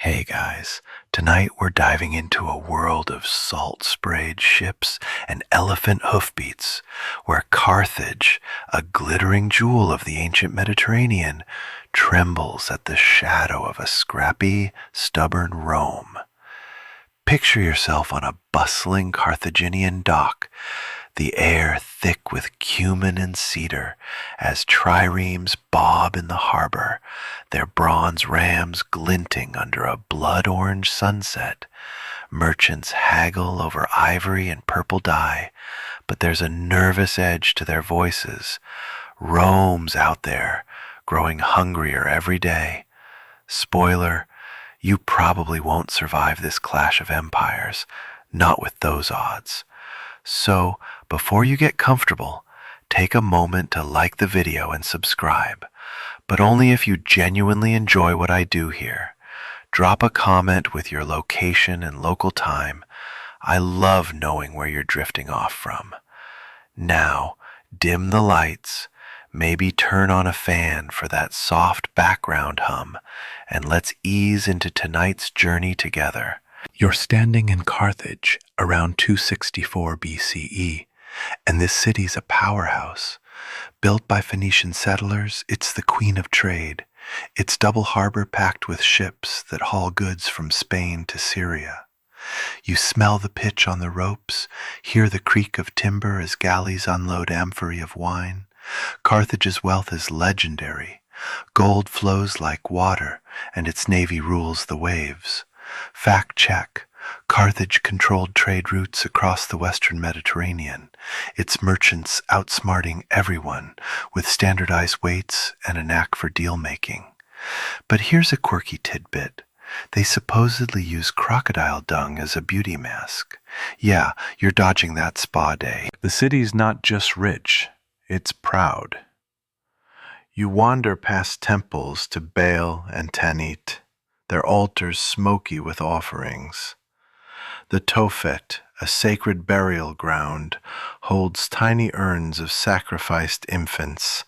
Hey guys, tonight we're diving into a world of salt-sprayed ships and elephant hoofbeats, where Carthage, a glittering jewel of the ancient Mediterranean, trembles at the shadow of a scrappy, stubborn Rome. Picture yourself on a bustling Carthaginian dock, the air thick with cumin and cedar, as triremes bob in the harbor, their bronze rams glinting under a blood-orange sunset. Merchants haggle over ivory and purple dye, but there's a nervous edge to their voices. Rome's out there, growing hungrier every day. Spoiler, you probably won't survive this clash of empires, not with those odds. So, before you get comfortable, take a moment to like the video and subscribe, but only if you genuinely enjoy what I do here. Drop a comment with your location and local time. I love knowing where you're drifting off from. Now, dim the lights, maybe turn on a fan for that soft background hum, and let's ease into tonight's journey together. You're standing in Carthage around 264 BCE, and this city's a powerhouse. Built by Phoenician settlers, it's the queen of trade. Its double harbor packed with ships that haul goods from Spain to Syria. You smell the pitch on the ropes, hear the creak of timber as galleys unload amphorae of wine. Carthage's wealth is legendary. Gold flows like water, and its navy rules the waves. Fact check. Carthage controlled trade routes across the western Mediterranean, its merchants outsmarting everyone with standardized weights and a knack for deal-making. But here's a quirky tidbit. They supposedly use crocodile dung as a beauty mask. Yeah, you're dodging that spa day. The city's not just rich, it's proud. You wander past temples to Baal and Tanit, their altars smoky with offerings. The Tophet, a sacred burial ground, holds tiny urns of sacrificed infants,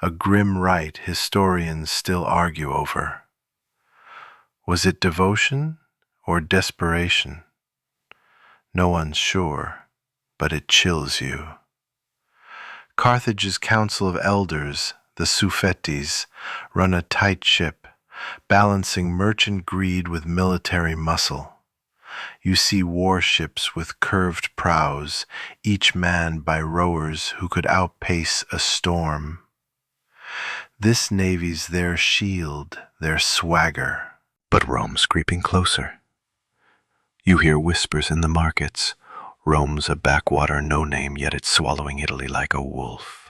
a grim rite historians still argue over. Was it devotion or desperation? No one's sure, but it chills you. Carthage's council of elders, the Sufetes, run a tight ship, balancing merchant greed with military muscle. You see warships with curved prows, each manned by rowers who could outpace a storm. This navy's their shield, their swagger. But Rome's creeping closer. You hear whispers in the markets. Rome's a backwater no-name, yet it's swallowing Italy like a wolf.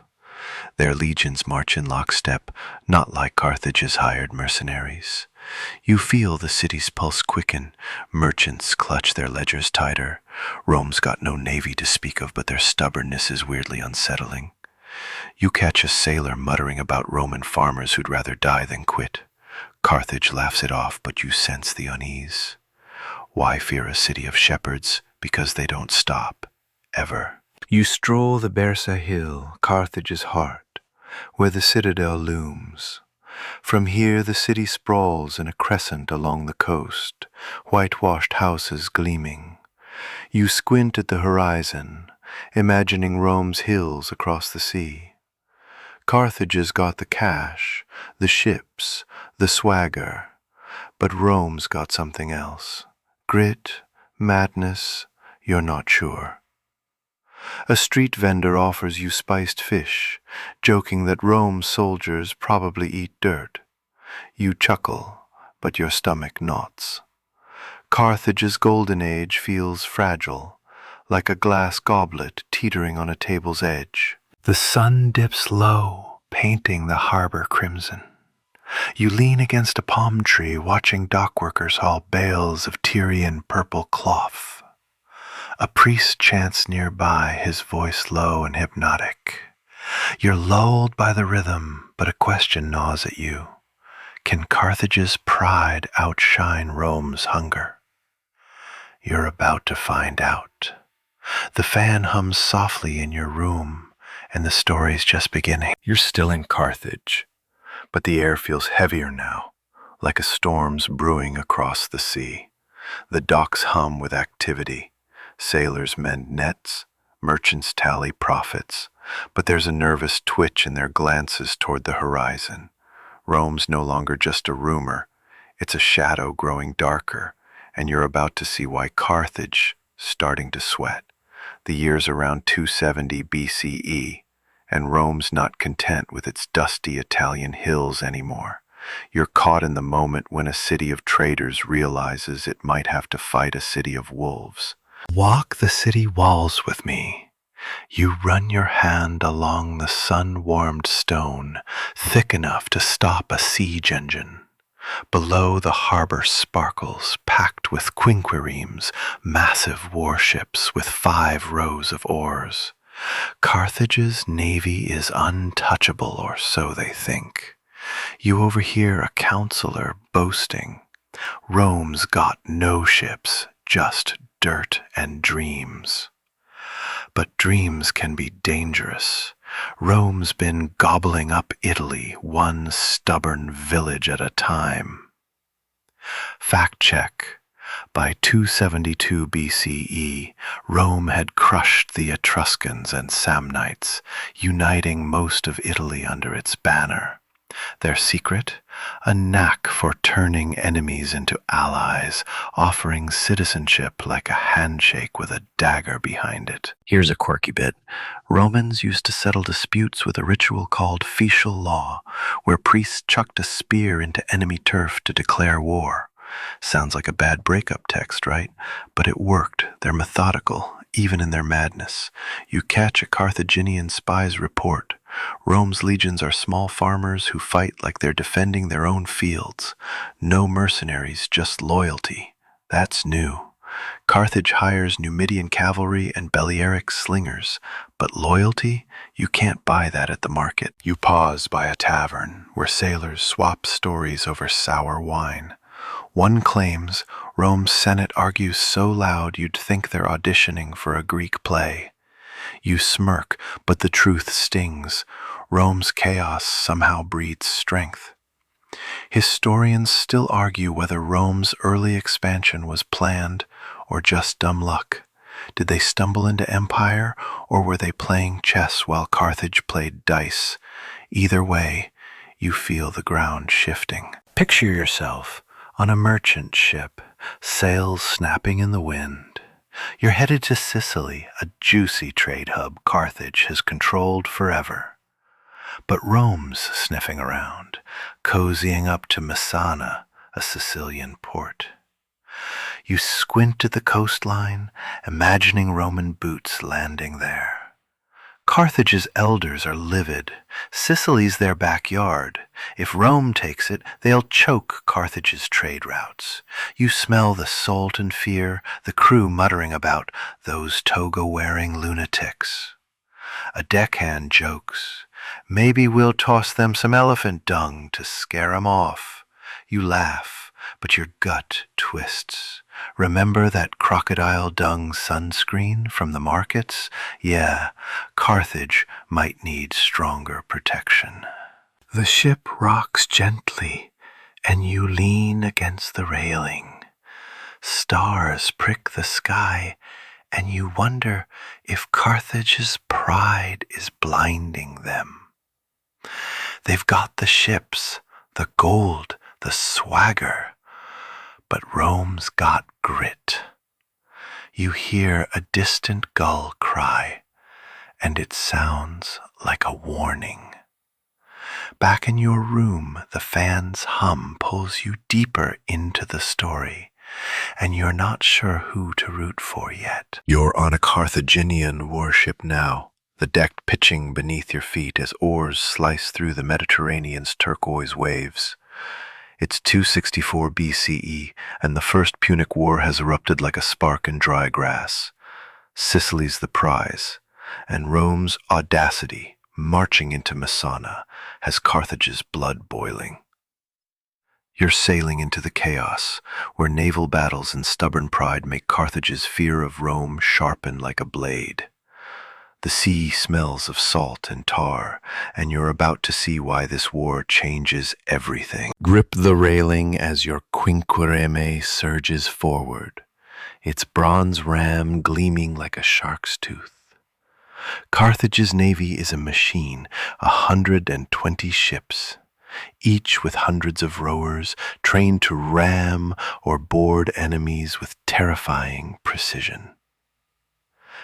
Their legions march in lockstep, not like Carthage's hired mercenaries. You feel the city's pulse quicken. Merchants clutch their ledgers tighter. Rome's got no navy to speak of, but their stubbornness is weirdly unsettling. You catch a sailor muttering about Roman farmers who'd rather die than quit. Carthage laughs it off, but you sense the unease. Why fear a city of shepherds? Because they don't stop, ever. You stroll the Bersa Hill, Carthage's heart, where the citadel looms. From here the city sprawls in a crescent along the coast, whitewashed houses gleaming. You squint at the horizon, imagining Rome's hills across the sea. Carthage has got the cash, the ships, the swagger, but Rome's got something else. Grit, madness, you're not sure. A street vendor offers you spiced fish, joking that Rome's soldiers probably eat dirt. You chuckle, but your stomach knots. Carthage's golden age feels fragile, like a glass goblet teetering on a table's edge. The sun dips low, painting the harbor crimson. You lean against a palm tree, watching dockworkers haul bales of Tyrian purple cloth. A priest chants nearby, his voice low and hypnotic. You're lulled by the rhythm, but a question gnaws at you. Can Carthage's pride outshine Rome's hunger? You're about to find out. The fan hums softly in your room, and the story's just beginning. You're still in Carthage, but the air feels heavier now. like a storm's brewing across the sea. The docks hum with activity. Sailors mend nets, merchants tally profits, but there's a nervous twitch in their glances toward the horizon. Rome's no longer just a rumor, it's a shadow growing darker, and you're about to see why Carthage starting to sweat. The year's around 270 BCE, and Rome's not content with its dusty Italian hills anymore. You're caught in the moment when a city of traders realizes it might have to fight a city of wolves. Walk the city walls with me. You run your hand along the sun-warmed stone, thick enough to stop a siege engine. Below, the harbor sparkles, packed with quinquiremes, massive warships with 5 rows of oars. Carthage's navy is untouchable, or so they think. You overhear a counselor boasting, Rome's got no ships, just dirt and dreams. But dreams can be dangerous. Rome's been gobbling up Italy, one stubborn village at a time. Fact check. By 272 BCE, Rome had crushed the Etruscans and Samnites, uniting most of Italy under its banner. Their secret? A knack for turning enemies into allies, offering citizenship like a handshake with a dagger behind it. Here's a quirky bit. Romans used to settle disputes with a ritual called fetial law, where priests chucked a spear into enemy turf to declare war. Sounds like a bad breakup text, right? But it worked. They're methodical, even in their madness. You catch a Carthaginian spy's report. Rome's legions are small farmers who fight like they're defending their own fields. No mercenaries, just loyalty. That's new. Carthage hires Numidian cavalry and Balearic slingers, but loyalty? You can't buy that at the market. You pause by a tavern, where sailors swap stories over sour wine. One claims Rome's Senate argues so loud you'd think they're auditioning for a Greek play. You smirk, but the truth stings. Rome's chaos somehow breeds strength. Historians still argue whether Rome's early expansion was planned or just dumb luck. Did they stumble into empire, or were they playing chess while Carthage played dice? Either way, you feel the ground shifting. Picture yourself on a merchant ship, sails snapping in the wind. You're headed to Sicily, a juicy trade hub Carthage has controlled forever. But Rome's sniffing around, cozying up to Messana, a Sicilian port. You squint at the coastline, imagining Roman boots landing there. Carthage's elders are livid. Sicily's their backyard. If Rome takes it, they'll choke Carthage's trade routes. You smell the salt and fear, the crew muttering about those toga-wearing lunatics. A deckhand jokes, maybe we'll toss them some elephant dung to scare 'em off. You laugh, but your gut twists. Remember that crocodile dung sunscreen from the markets? Yeah, Carthage might need stronger protection. The ship rocks gently, and you lean against the railing. Stars prick the sky, and you wonder if Carthage's pride is blinding them. They've got the ships, the gold, the swagger, but Rome's got grit. You hear a distant gull cry, and it sounds like a warning. Back in your room, the fan's hum pulls you deeper into the story, and you're not sure who to root for yet. You're on a Carthaginian warship now, the deck pitching beneath your feet as oars slice through the Mediterranean's turquoise waves. It's 264 BCE, and the First Punic War has erupted like a spark in dry grass. Sicily's the prize, and Rome's audacity, marching into Messana, has Carthage's blood boiling. You're sailing into the chaos, where naval battles and stubborn pride make Carthage's fear of Rome sharpen like a blade. The sea smells of salt and tar, and you're about to see why this war changes everything. Grip the railing as your quinquereme surges forward, its bronze ram gleaming like a shark's tooth. Carthage's navy is a machine, 120 ships, each with hundreds of rowers trained to ram or board enemies with terrifying precision.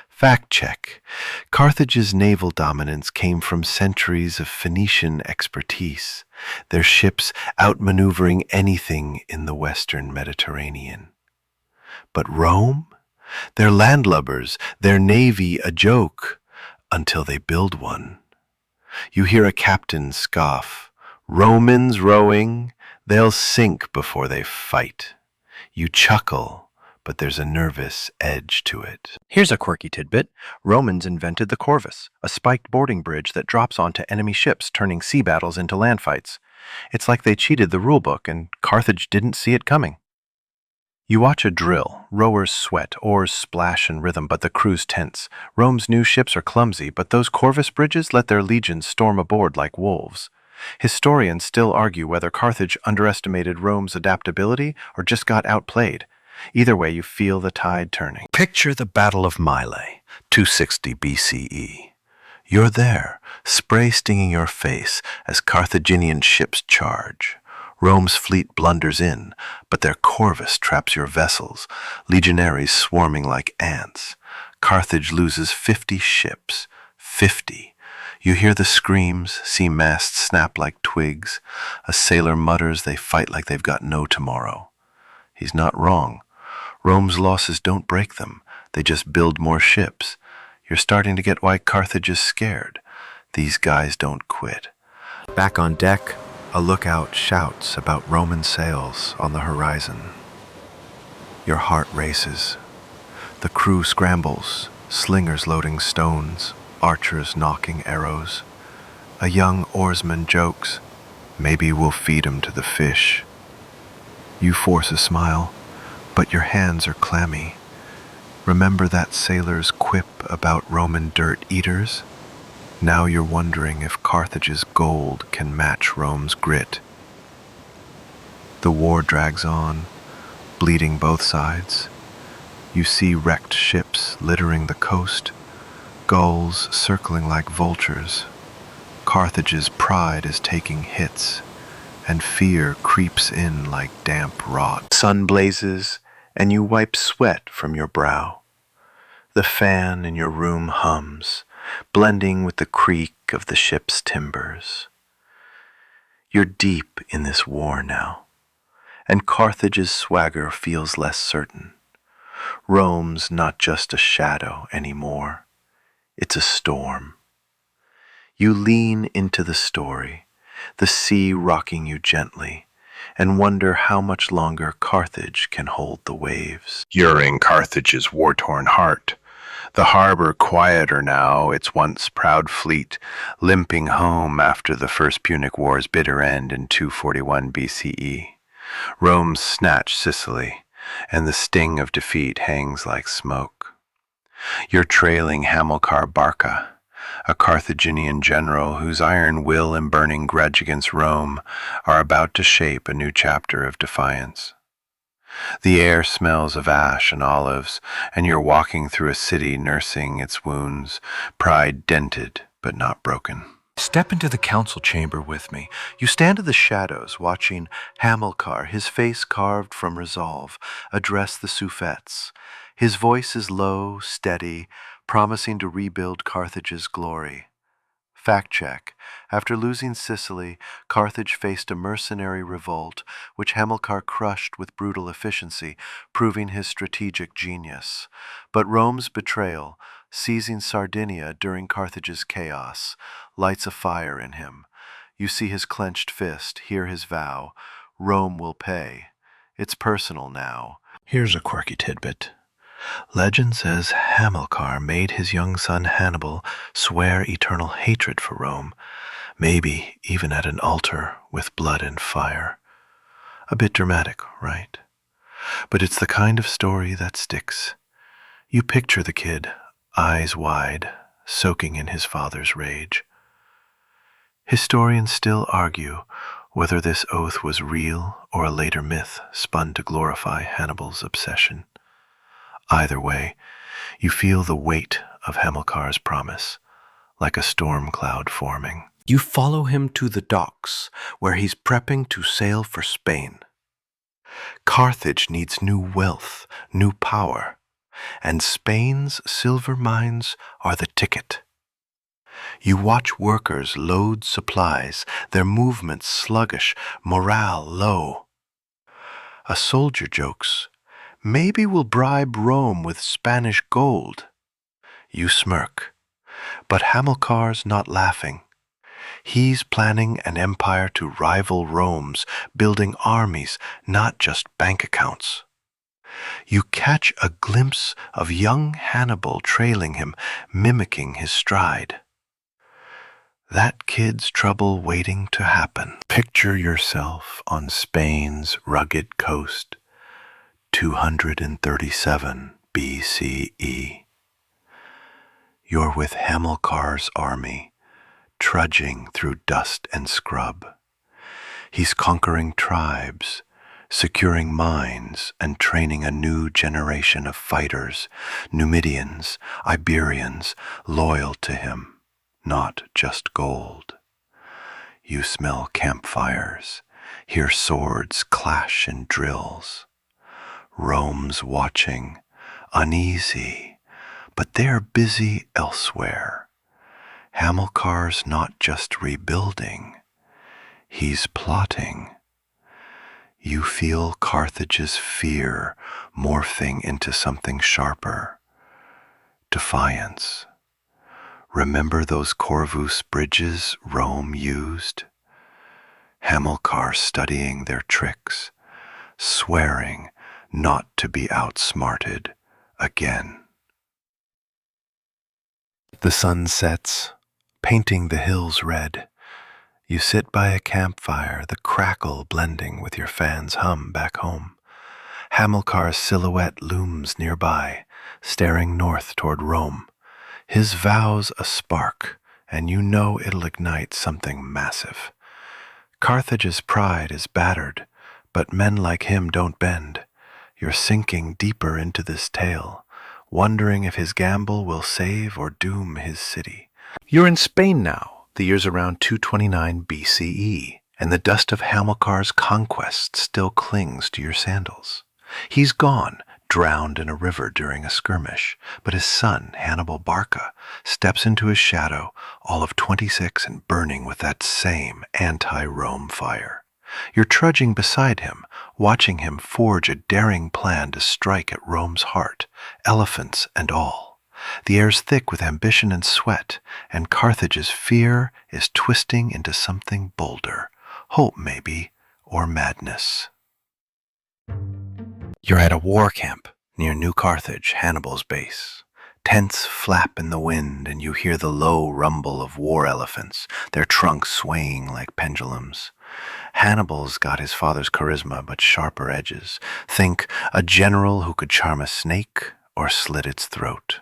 Fact check. Carthage's naval dominance came from centuries of Phoenician expertise, their ships outmaneuvering anything in the Western Mediterranean. But Rome? Their landlubbers, their navy a joke, until they build one. You hear a captain scoff, "Romans rowing, they'll sink before they fight." You chuckle, but there's a nervous edge to it. Here's a quirky tidbit. Romans invented the corvus, a spiked boarding bridge that drops onto enemy ships, turning sea battles into land fights. It's like they cheated the rulebook, and Carthage didn't see it coming. You watch a drill. Rowers sweat, oars splash in rhythm, but the crew's tense. Rome's new ships are clumsy, but those corvus bridges let their legions storm aboard like wolves. Historians still argue whether Carthage underestimated Rome's adaptability or just got outplayed. Either way, you feel the tide turning. Picture the Battle of Mylae, 260 BCE. You're there, spray stinging your face as Carthaginian ships charge. Rome's fleet blunders in, but their corvus traps your vessels, legionaries swarming like ants. Carthage loses 50 ships. 50. You hear the screams, see masts snap like twigs. A sailor mutters they fight like they've got no tomorrow. He's not wrong. Rome's losses don't break them. They just build more ships. You're starting to get why Carthage is scared. These guys don't quit. Back on deck, a lookout shouts about Roman sails on the horizon. Your heart races. The crew scrambles, slingers loading stones, archers knocking arrows. A young oarsman jokes, "Maybe we'll feed 'em to the fish." You force a smile, but your hands are clammy. Remember that sailor's quip about Roman dirt eaters? Now you're wondering if Carthage's gold can match Rome's grit. The war drags on, bleeding both sides. You see wrecked ships littering the coast, gulls circling like vultures. Carthage's pride is taking hits, and fear creeps in like damp rot. Sun blazes, and you wipe sweat from your brow. The fan in your room hums, blending with the creak of the ship's timbers. You're deep in this war now, and Carthage's swagger feels less certain. Rome's not just a shadow anymore, it's a storm. You lean into the story, the sea rocking you gently, and wonder how much longer Carthage can hold the waves. You're in Carthage's war-torn heart. The harbor quieter now, its once proud fleet limping home after the First Punic War's bitter end in 241 BCE. Rome snatched Sicily, and the sting of defeat hangs like smoke. You're trailing Hamilcar Barca, a Carthaginian general whose iron will and burning grudge against Rome are about to shape a new chapter of defiance. The air smells of ash and olives, and you're walking through a city nursing its wounds, pride dented but not broken. Step into the council chamber with me. You stand in the shadows, watching Hamilcar, his face carved from resolve, address the suffetes. His voice is low, steady, promising to rebuild Carthage's glory. Fact check. After losing Sicily, Carthage faced a mercenary revolt, which Hamilcar crushed with brutal efficiency, proving his strategic genius. But Rome's betrayal, seizing Sardinia during Carthage's chaos, lights a fire in him. You see his clenched fist, hear his vow. Rome will pay. It's personal now. Here's a quirky tidbit. Legend says Hamilcar made his young son Hannibal swear eternal hatred for Rome, maybe even at an altar with blood and fire. A bit dramatic, right? But it's the kind of story that sticks. You picture the kid, eyes wide, soaking in his father's rage. Historians still argue whether this oath was real or a later myth spun to glorify Hannibal's obsession. Either way, you feel the weight of Hamilcar's promise, like a storm cloud forming. You follow him to the docks, where he's prepping to sail for Spain. Carthage needs new wealth, new power, and Spain's silver mines are the ticket. You watch workers load supplies, their movements sluggish, morale low. A soldier jokes, "Maybe we'll bribe Rome with Spanish gold." You smirk, but Hamilcar's not laughing. He's planning an empire to rival Rome's, building armies, not just bank accounts. You catch a glimpse of young Hannibal trailing him, mimicking his stride. That kid's trouble waiting to happen. Picture yourself on Spain's rugged coast, 237 BCE. You're with Hamilcar's army, trudging through dust and scrub. He's conquering tribes, securing mines, and training a new generation of fighters, Numidians, Iberians, loyal to him, not just gold. You smell campfires, hear swords clash in drills. Rome's watching, uneasy, but they're busy elsewhere. Hamilcar's not just rebuilding, he's plotting. You feel Carthage's fear morphing into something sharper. Defiance. Remember those Corvus bridges Rome used? Hamilcar studying their tricks, swearing not to be outsmarted again. The sun sets, painting the hills red. You sit by a campfire, the crackle blending with your fan's hum back home. Hamilcar's silhouette looms nearby, staring north toward Rome. His vow's a spark, and you know it'll ignite something massive. Carthage's pride is battered, but men like him don't bend. You're sinking deeper into this tale, wondering if his gamble will save or doom his city. You're in Spain now, the year's around 229 BCE, and the dust of Hamilcar's conquest still clings to your sandals. He's gone, drowned in a river during a skirmish, but his son, Hannibal Barca, steps into his shadow, all of 26 and burning with that same anti-Rome fire. You're trudging beside him, watching him forge a daring plan to strike at Rome's heart, elephants and all. The air's thick with ambition and sweat, and Carthage's fear is twisting into something bolder, hope maybe, or madness. You're at a war camp near New Carthage, Hannibal's base. Tents flap in the wind, and you hear the low rumble of war elephants, their trunks swaying like pendulums. Hannibal's got his father's charisma, but sharper edges. Think a general who could charm a snake or slit its throat.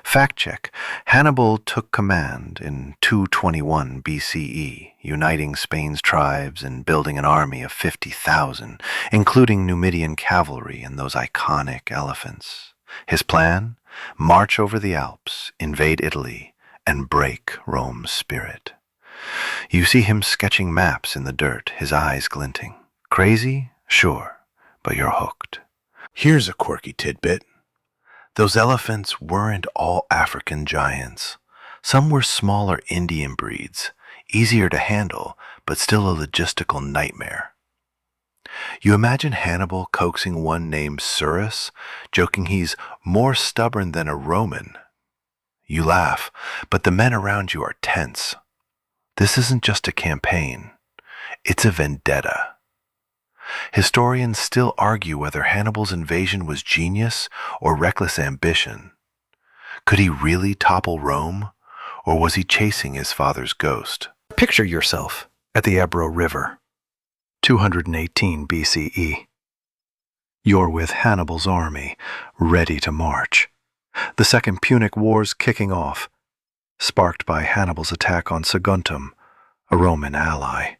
Fact check, Hannibal took command in 221 BCE, uniting Spain's tribes and building an army of 50,000, including Numidian cavalry and those iconic elephants. His plan? March over the Alps, invade Italy, and break Rome's spirit. You see him sketching maps in the dirt, his eyes glinting. Crazy? Sure, but you're hooked. Here's a quirky tidbit. Those elephants weren't all African giants. Some were smaller Indian breeds, easier to handle, but still a logistical nightmare. You imagine Hannibal coaxing one named Surus, joking he's more stubborn than a Roman. You laugh, but the men around you are tense. This isn't just a campaign, it's a vendetta. Historians still argue whether Hannibal's invasion was genius or reckless ambition. Could he really topple Rome, or was he chasing his father's ghost? Picture yourself at the Ebro River, 218 BCE. You're with Hannibal's army, ready to march. The Second Punic War's kicking off. sparked by Hannibal's attack on Saguntum, a Roman ally.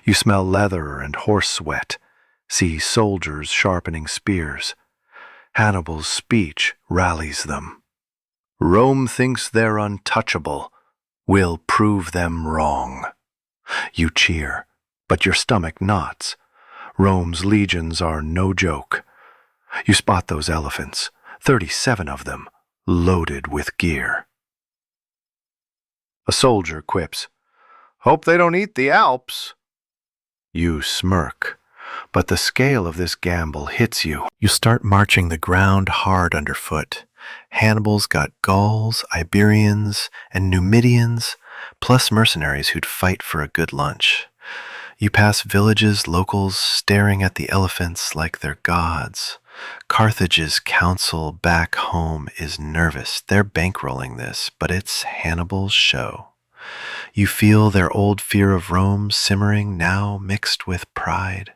You smell leather and horse sweat, see soldiers sharpening spears. Hannibal's speech rallies them. Rome thinks they're untouchable. We'll prove them wrong. You cheer, but your stomach knots. Rome's legions are no joke. You spot those elephants, 37 of them, loaded with gear. A soldier quips, "Hope they don't eat the Alps." You smirk, but the scale of this gamble hits you. You start marching the ground hard underfoot. Hannibal's got Gauls, Iberians, and Numidians, plus mercenaries who'd fight for a good lunch. You pass villages, locals staring at the elephants like they're gods. Carthage's council back home is nervous. They're bankrolling this, but it's Hannibal's show. You feel their old fear of Rome simmering now mixed with pride.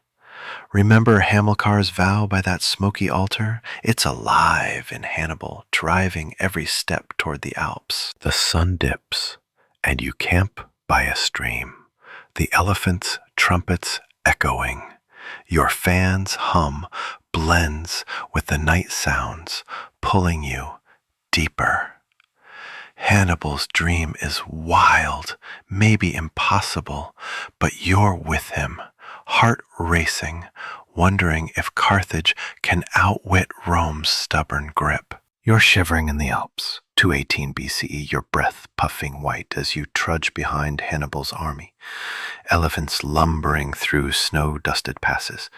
Remember Hamilcar's vow by that smoky altar? It's alive in Hannibal, driving every step toward the Alps. The sun dips, and you camp by a stream. The elephants' trumpets echoing. Your fans' hum blends with the night sounds, pulling you deeper. Hannibal's dream is wild, maybe impossible, but you're with him, heart racing, wondering if Carthage can outwit Rome's stubborn grip. You're shivering in the Alps, 218 BCE, your breath puffing white as you trudge behind Hannibal's army. Elephants lumbering through snow-dusted passes.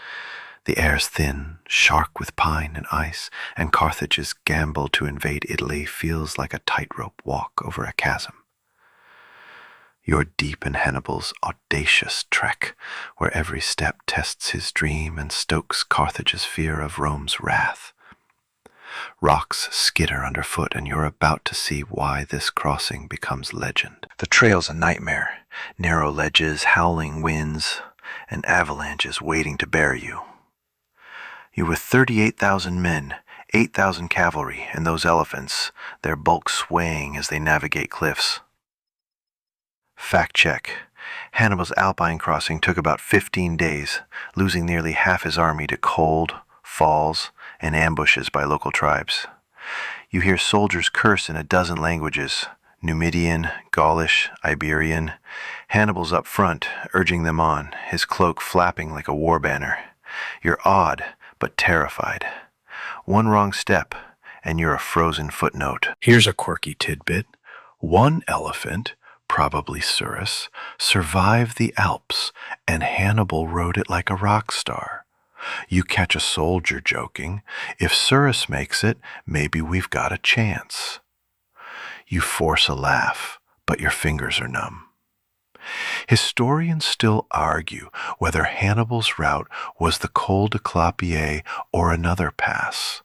The air's thin, shark with pine and ice, and Carthage's gamble to invade Italy feels like a tightrope walk over a chasm. You're deep in Hannibal's audacious trek, where every step tests his dream and stokes Carthage's fear of Rome's wrath. Rocks skitter underfoot, and you're about to see why this crossing becomes legend. The trail's a nightmare, narrow ledges, howling winds, and avalanches waiting to bury you. You're with 38,000 men, 8,000 cavalry, and those elephants, their bulk swaying as they navigate cliffs. Fact check. Hannibal's Alpine crossing took about 15 days, losing nearly half his army to cold, falls, and ambushes by local tribes. You hear soldiers curse in a dozen languages, Numidian, Gaulish, Iberian. Hannibal's up front, urging them on, his cloak flapping like a war banner. You're awed, but terrified. One wrong step, and you're a frozen footnote. Here's a quirky tidbit. One elephant, probably Surus, survived the Alps, and Hannibal rode it like a rock star. You catch a soldier joking, "If Surus makes it, maybe we've got a chance." You force a laugh, but your fingers are numb. Historians still argue whether Hannibal's route was the Col de Clapier or another pass.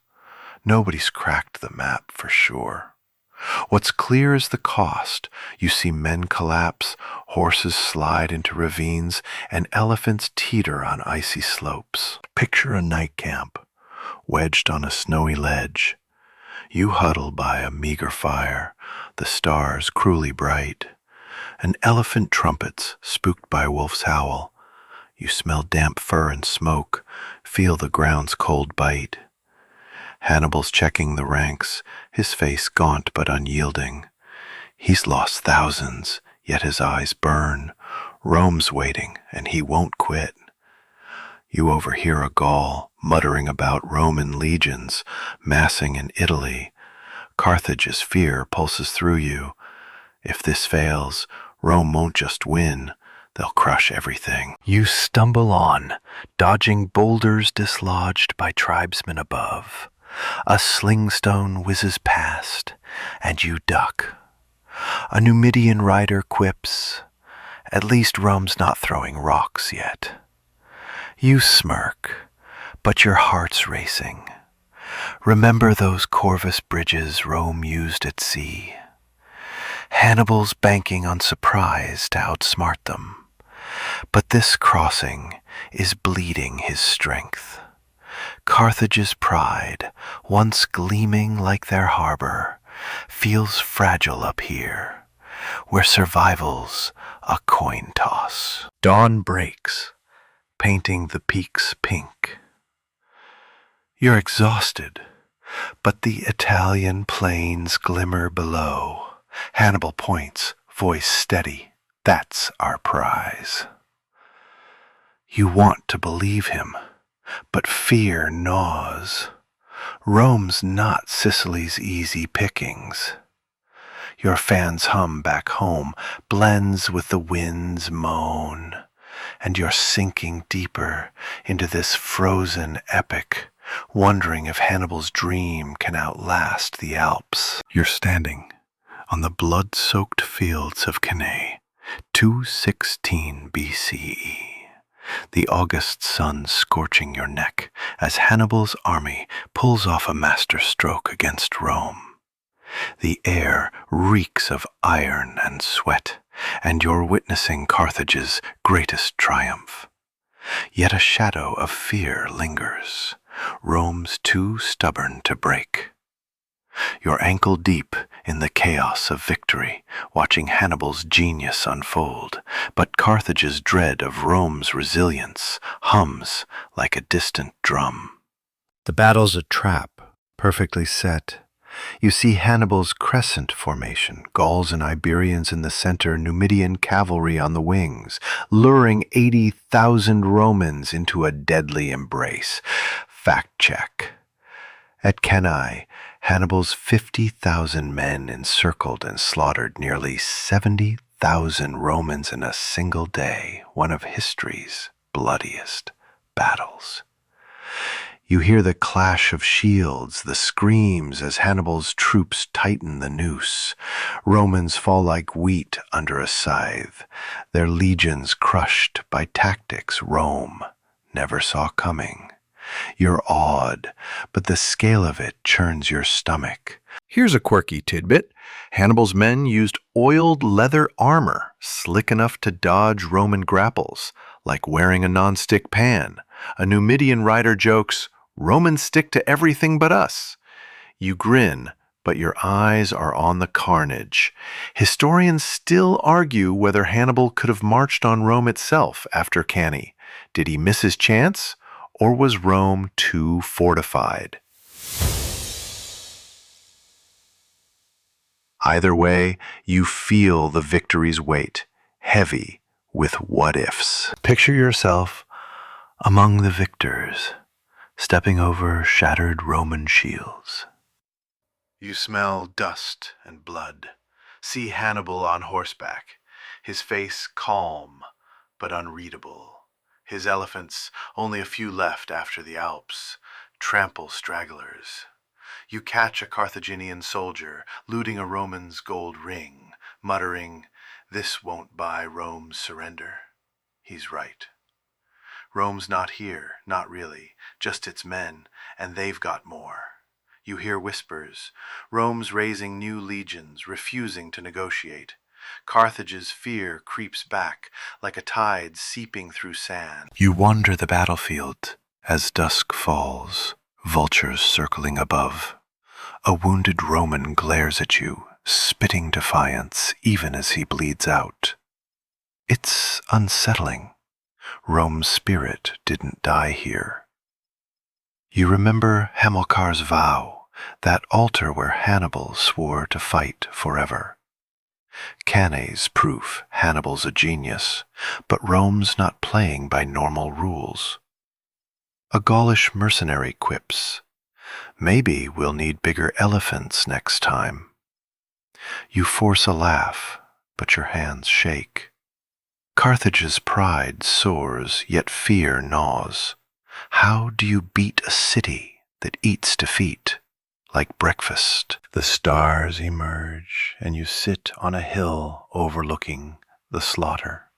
Nobody's cracked the map for sure. What's clear is the cost. You see men collapse, horses slide into ravines, and elephants teeter on icy slopes. Picture a night camp, wedged on a snowy ledge. You huddle by a meager fire, the stars cruelly bright. An elephant trumpets, spooked by a wolf's howl. You smell damp fur and smoke, feel the ground's cold bite. Hannibal's checking the ranks, his face gaunt but unyielding. He's lost thousands, yet his eyes burn. Rome's waiting, and he won't quit. You overhear a Gaul muttering about Roman legions massing in Italy. Carthage's fear pulses through you. If this fails, Rome won't just win, they'll crush everything. You stumble on, dodging boulders dislodged by tribesmen above. A slingstone whizzes past, and you duck. A Numidian rider quips, "At least Rome's not throwing rocks yet." You smirk, but your heart's racing. Remember those Corvus bridges Rome used at sea. Hannibal's banking on surprise to outsmart them. But this crossing is bleeding his strength. Carthage's pride, once gleaming like their harbor, feels fragile up here, where survival's a coin toss. Dawn breaks, painting the peaks pink. You're exhausted, but the Italian plains glimmer below. Hannibal points, voice steady. That's our prize. You want to believe him, but fear gnaws. Rome's not Sicily's easy pickings. Your fan's hum back home blends with the wind's moan, and you're sinking deeper into this frozen epic, wondering if Hannibal's dream can outlast the Alps. You're standing on the blood-soaked fields of Cannae, 216 BCE. The August sun scorching your neck as Hannibal's army pulls off a masterstroke against Rome. The air reeks of iron and sweat, and you're witnessing Carthage's greatest triumph. Yet a shadow of fear lingers. Rome's too stubborn to break. You're ankle deep in the chaos of victory, watching Hannibal's genius unfold, but Carthage's dread of Rome's resilience hums like a distant drum. The battle's a trap, perfectly set. You see Hannibal's crescent formation, Gauls and Iberians in the center, Numidian cavalry on the wings, luring 80,000 Romans into a deadly embrace. Fact check. At Cannae, Hannibal's 50,000 men encircled and slaughtered nearly 70,000 Romans in a single day, one of history's bloodiest battles. You hear the clash of shields, the screams as Hannibal's troops tighten the noose. Romans fall like wheat under a scythe, their legions crushed by tactics Rome never saw coming. You're awed, but the scale of it churns your stomach. Here's a quirky tidbit. Hannibal's men used oiled leather armor, slick enough to dodge Roman grapples, like wearing a nonstick pan. A Numidian rider jokes, "Romans stick to everything but us." You grin, but your eyes are on the carnage. Historians still argue whether Hannibal could have marched on Rome itself after Cannae. Did he miss his chance, or was Rome too fortified? Either way, you feel the victory's weight, heavy with what-ifs. Picture yourself among the victors, stepping over shattered Roman shields. You smell dust and blood. See Hannibal on horseback, his face calm but unreadable. His elephants, only a few left after the Alps, trample stragglers. You catch a Carthaginian soldier looting a Roman's gold ring, muttering, "This won't buy Rome's surrender." He's right. Rome's not here, not really, just its men, and they've got more. You hear whispers. Rome's raising new legions, refusing to negotiate. Carthage's fear creeps back like a tide seeping through sand. You wander the battlefield as dusk falls, vultures circling above. A wounded Roman glares at you, spitting defiance even as he bleeds out. It's unsettling. Rome's spirit didn't die here. You remember Hamilcar's vow, that altar where Hannibal swore to fight forever. Cannae's proof Hannibal's a genius, but Rome's not playing by normal rules. A Gaulish mercenary quips, "Maybe we'll need bigger elephants next time." You force a laugh, but your hands shake. Carthage's pride soars, yet fear gnaws. How do you beat a city that eats defeat? Like breakfast, the stars emerge, and you sit on a hill overlooking the slaughter.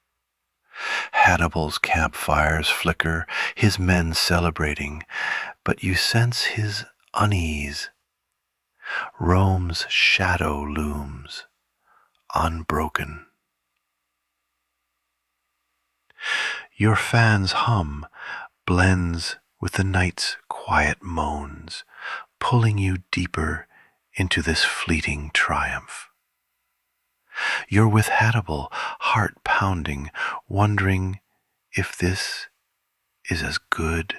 Hannibal's campfires flicker, his men celebrating, but you sense his unease. Rome's shadow looms, unbroken. Your fan's hum blends with the night's quiet moans, pulling you deeper into this fleeting triumph. You're with Hannibal, heart pounding, wondering if this is as good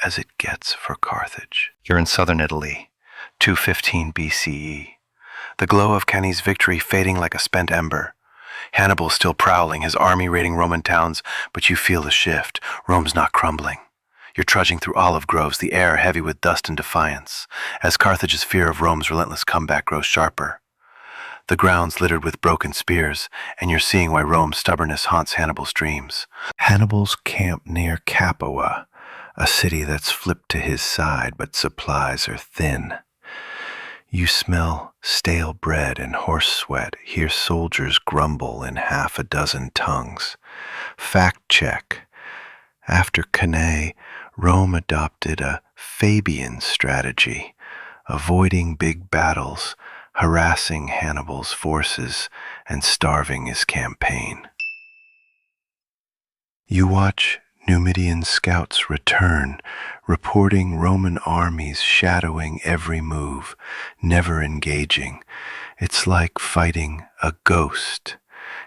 as it gets for Carthage. You're in southern Italy, 215 BCE. The glow of Kenny's victory fading like a spent ember. Hannibal's still prowling, his army raiding Roman towns, but you feel the shift. Rome's not crumbling. You're trudging through olive groves, the air heavy with dust and defiance, as Carthage's fear of Rome's relentless comeback grows sharper. The ground's littered with broken spears, and you're seeing why Rome's stubbornness haunts Hannibal's dreams. Hannibal's camped near Capua, a city that's flipped to his side, but supplies are thin. You smell stale bread and horse sweat, hear soldiers grumble in half a dozen tongues. Fact check. After Cannae, Rome adopted a Fabian strategy, avoiding big battles, harassing Hannibal's forces, and starving his campaign. You watch Numidian scouts return, reporting Roman armies shadowing every move, never engaging. It's like fighting a ghost.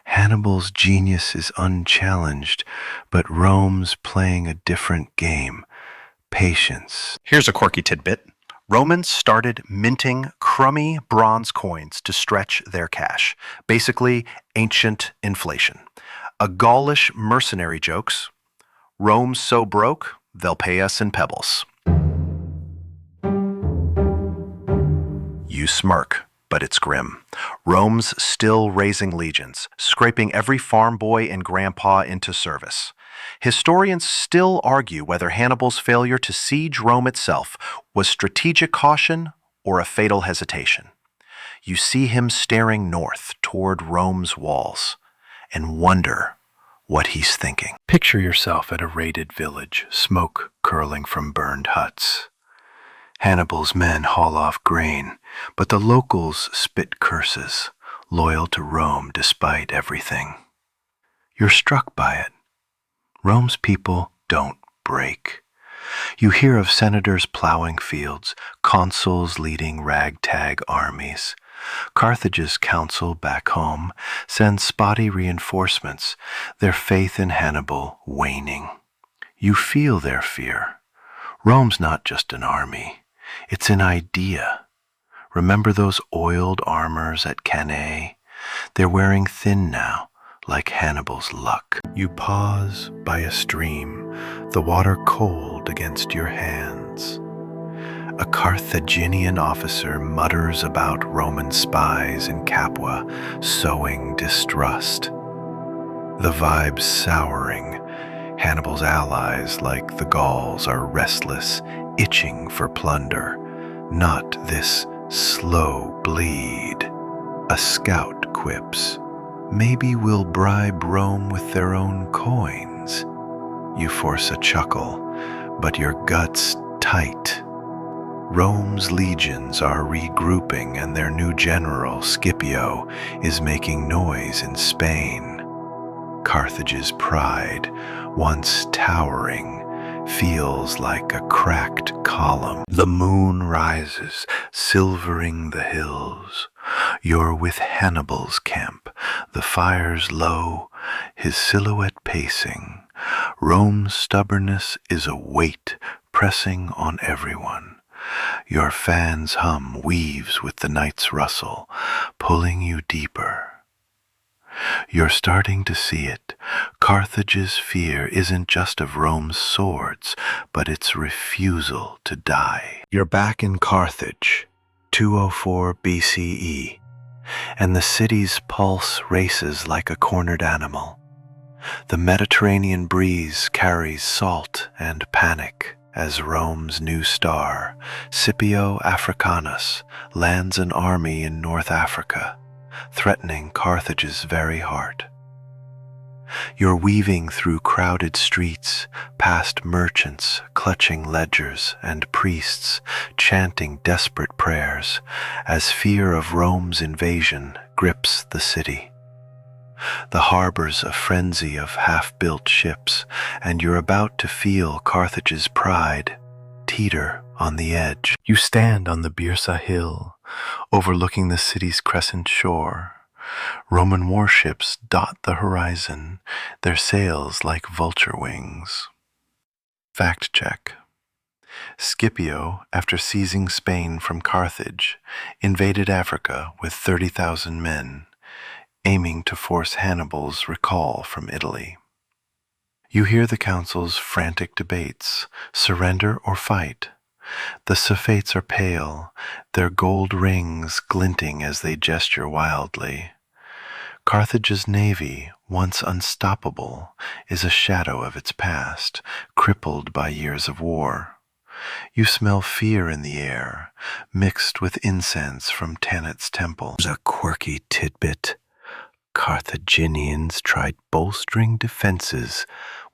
Hannibal's genius is unchallenged, but Rome's playing a different game. Patience. Here's a quirky tidbit. Romans started minting crummy bronze coins to stretch their cash. Basically, ancient inflation. A Gaulish mercenary jokes, Rome's so broke, they'll pay us in pebbles. You smirk, but it's grim. Rome's still raising legions, scraping every farm boy and grandpa into service. Historians still argue whether Hannibal's failure to siege Rome itself was strategic caution or a fatal hesitation. You see him staring north toward Rome's walls and wonder what he's thinking. Picture yourself at a raided village, smoke curling from burned huts. Hannibal's men haul off grain, but the locals spit curses, loyal to Rome despite everything. You're struck by it. Rome's people don't break. You hear of senators plowing fields, consuls leading ragtag armies. Carthage's council back home sends spotty reinforcements, their faith in Hannibal waning. You feel their fear. Rome's not just an army, it's an idea. Remember those oiled armors at Cannae? They're wearing thin now, like Hannibal's luck. You pause by a stream, the water cold against your hands. A Carthaginian officer mutters about Roman spies in Capua, sowing distrust. The vibe's souring. Hannibal's allies, like the Gauls, are restless, itching for plunder, not this slow bleed. A scout quips, "Maybe we'll bribe Rome with their own coins." You force a chuckle, but your gut's tight. Rome's legions are regrouping, and their new general, Scipio, is making noise in Spain. Carthage's pride, once towering, feels like a cracked column. The moon rises, silvering the hills. You're with Hannibal's camp, the fire's low, his silhouette pacing. Rome's stubbornness is a weight pressing on everyone. Your fan's hum weaves with the night's rustle, pulling you deeper. You're starting to see it. Carthage's fear isn't just of Rome's swords, but its refusal to die. You're back in Carthage, 204 BCE, and the city's pulse races like a cornered animal. The Mediterranean breeze carries salt and panic as Rome's new star, Scipio Africanus, lands an army in North Africa, threatening Carthage's very heart. You're weaving through crowded streets, past merchants clutching ledgers and priests chanting desperate prayers as fear of Rome's invasion grips the city. The harbor's a frenzy of half-built ships, and you're about to feel Carthage's pride teeter on the edge. You stand on the Birsa hill, overlooking the city's crescent shore. Roman warships dot the horizon, their sails like vulture wings. Fact check. Scipio, after seizing Spain from Carthage, invaded Africa with 30,000 men, aiming to force Hannibal's recall from Italy. You hear the council's frantic debates, surrender or fight. The Sephates are pale, their gold rings glinting as they gesture wildly. Carthage's navy, once unstoppable, is a shadow of its past, crippled by years of war. You smell fear in the air, mixed with incense from Tanit's temple. A quirky tidbit. Carthaginians tried bolstering defenses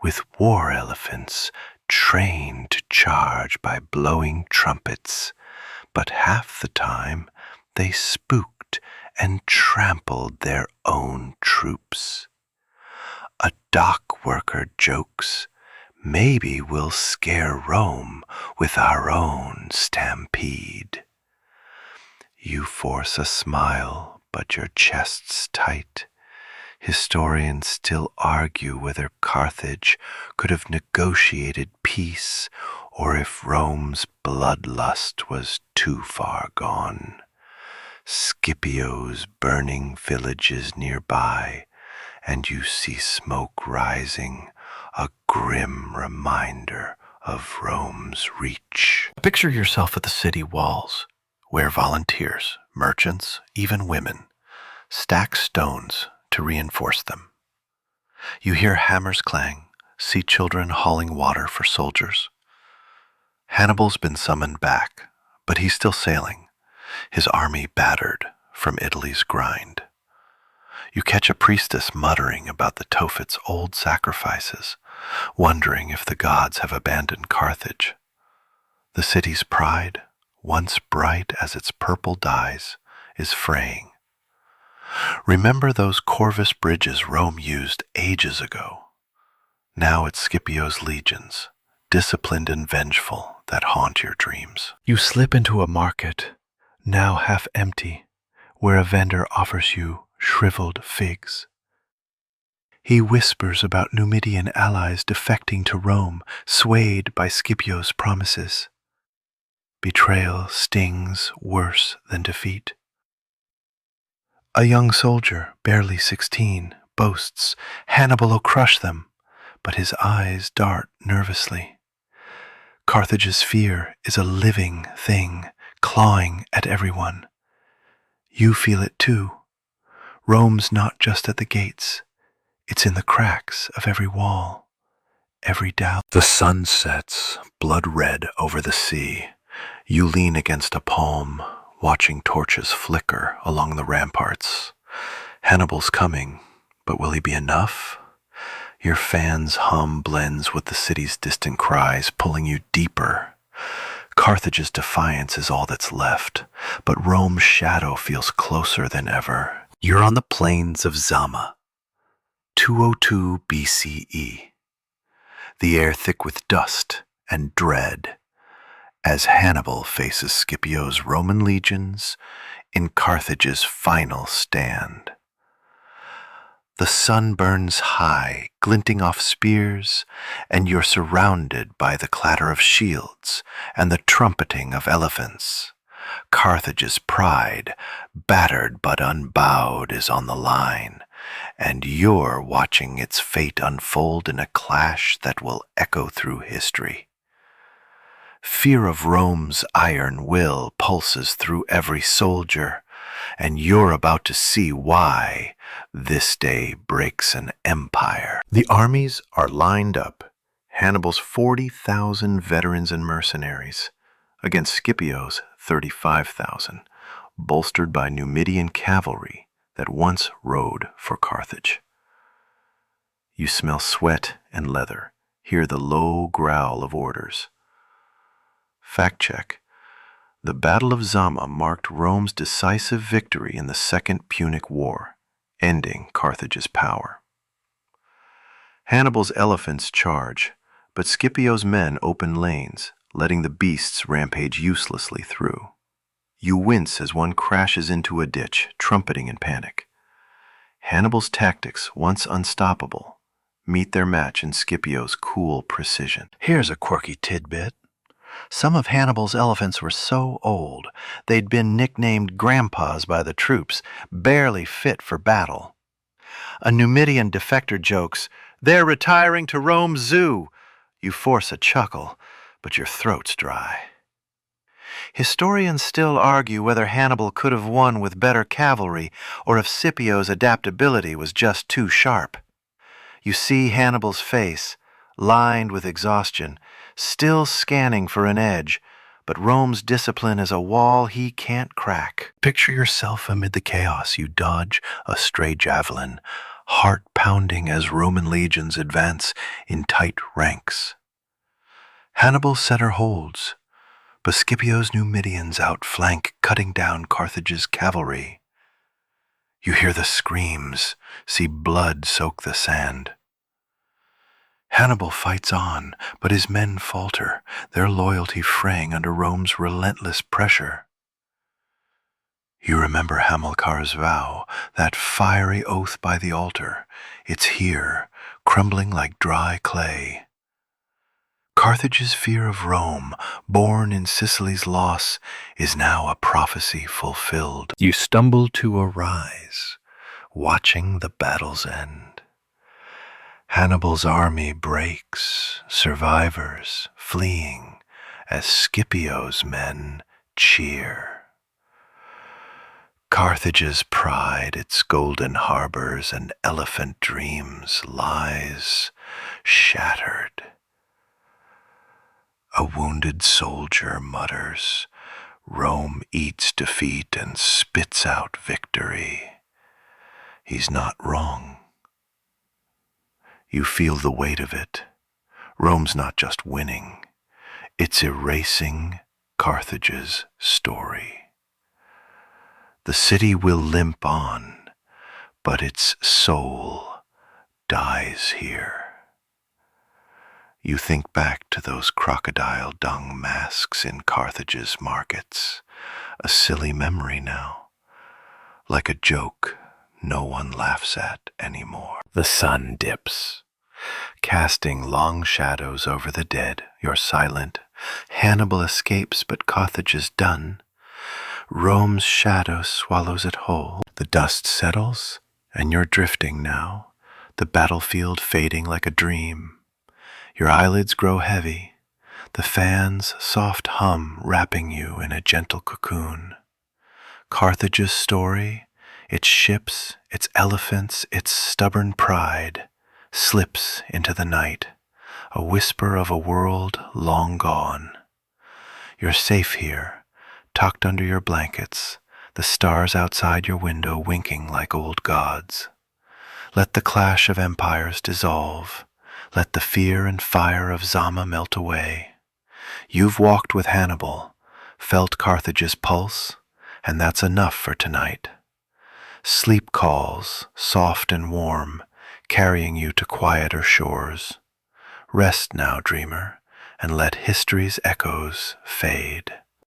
with war elephants trained to charge by blowing trumpets, but half the time they spooked and trampled their own troops. A dock worker jokes, maybe we'll scare Rome with our own stampede. You force a smile, but your chest's tight. Historians still argue whether Carthage could have negotiated peace or if Rome's bloodlust was too far gone. Scipio's burning village is nearby, and you see smoke rising, a grim reminder of Rome's reach. Picture yourself at the city walls, where volunteers, merchants, even women, stack stones to reinforce them. You hear hammers clang, see children hauling water for soldiers. Hannibal's been summoned back, but he's still sailing, his army battered from Italy's grind. You catch a priestess muttering about the Tophet's old sacrifices, wondering if the gods have abandoned Carthage. The city's pride, once bright as its purple dyes, is fraying. Remember those Corvus bridges Rome used ages ago? Now it's Scipio's legions, disciplined and vengeful, that haunt your dreams. You slip into a market, now half empty, where a vendor offers you shriveled figs. He whispers about Numidian allies defecting to Rome, swayed by Scipio's promises. Betrayal stings worse than defeat. A young soldier, barely 16, boasts, Hannibal'll crush them, but his eyes dart nervously. Carthage's fear is a living thing, clawing at everyone. You feel it too. Rome's not just at the gates, it's in the cracks of every wall, every doubt. The sun sets, blood red over the sea. You lean against a palm, watching torches flicker along the ramparts. Hannibal's coming, but will he be enough? Your fan's hum blends with the city's distant cries, pulling you deeper. Carthage's defiance is all that's left, but Rome's shadow feels closer than ever. You're on the plains of Zama, 202 BCE. The air thick with dust and dread, as Hannibal faces Scipio's Roman legions in Carthage's final stand. The sun burns high, glinting off spears, and you're surrounded by the clatter of shields and the trumpeting of elephants. Carthage's pride, battered but unbowed, is on the line, and you're watching its fate unfold in a clash that will echo through history. Fear of Rome's iron will pulses through every soldier, and you're about to see why this day breaks an empire. The armies are lined up, Hannibal's 40,000 veterans and mercenaries, against Scipio's 35,000, bolstered by Numidian cavalry that once rode for Carthage. You smell sweat and leather, hear the low growl of orders. Fact check. The Battle of Zama marked Rome's decisive victory in the Second Punic War, ending Carthage's power. Hannibal's elephants charge, but Scipio's men open lanes, letting the beasts rampage uselessly through. You wince as one crashes into a ditch, trumpeting in panic. Hannibal's tactics, once unstoppable, meet their match in Scipio's cool precision. Here's a quirky tidbit. Some of Hannibal's elephants were so old they'd been nicknamed grandpas by the troops, barely fit for battle. A Numidian defector jokes, "They're retiring to Rome's zoo." You force a chuckle, but your throat's dry. Historians still argue whether Hannibal could have won with better cavalry or if Scipio's adaptability was just too sharp. You see Hannibal's face, lined with exhaustion, still scanning for an edge, but Rome's discipline is a wall he can't crack. Picture yourself amid the chaos. You dodge a stray javelin, heart pounding as Roman legions advance in tight ranks. Hannibal's center holds, but Scipio's Numidians outflank, cutting down Carthage's cavalry. You hear the screams, see blood soak the sand. Hannibal fights on, but his men falter, their loyalty fraying under Rome's relentless pressure. You remember Hamilcar's vow, that fiery oath by the altar. It's here, crumbling like dry clay. Carthage's fear of Rome, born in Sicily's loss, is now a prophecy fulfilled. You stumble to a rise, watching the battle's end. Hannibal's army breaks, survivors fleeing, as Scipio's men cheer. Carthage's pride, its golden harbors and elephant dreams, lies shattered. A wounded soldier mutters, Rome eats defeat and spits out victory. He's not wrong. You feel the weight of it. Rome's not just winning, it's erasing Carthage's story. The city will limp on, but its soul dies here. You think back to those crocodile dung masks in Carthage's markets, a silly memory now, like a joke no one laughs at anymore. The sun dips, casting long shadows over the dead. You're silent. Hannibal escapes, but Carthage is done. Rome's shadow swallows it whole. The dust settles, and you're drifting now, the battlefield fading like a dream. Your eyelids grow heavy, the fan's soft hum wrapping you in a gentle cocoon. Carthage's story, its ships, its elephants, its stubborn pride, slips into the night, a whisper of a world long gone. You're safe here, tucked under your blankets, the stars outside your window winking like old gods. Let the clash of empires dissolve. Let the fear and fire of Zama melt away. You've walked with Hannibal, felt Carthage's pulse, and that's enough for tonight. Sleep calls, soft and warm, carrying you to quieter shores. Rest now, dreamer, and let history's echoes fade.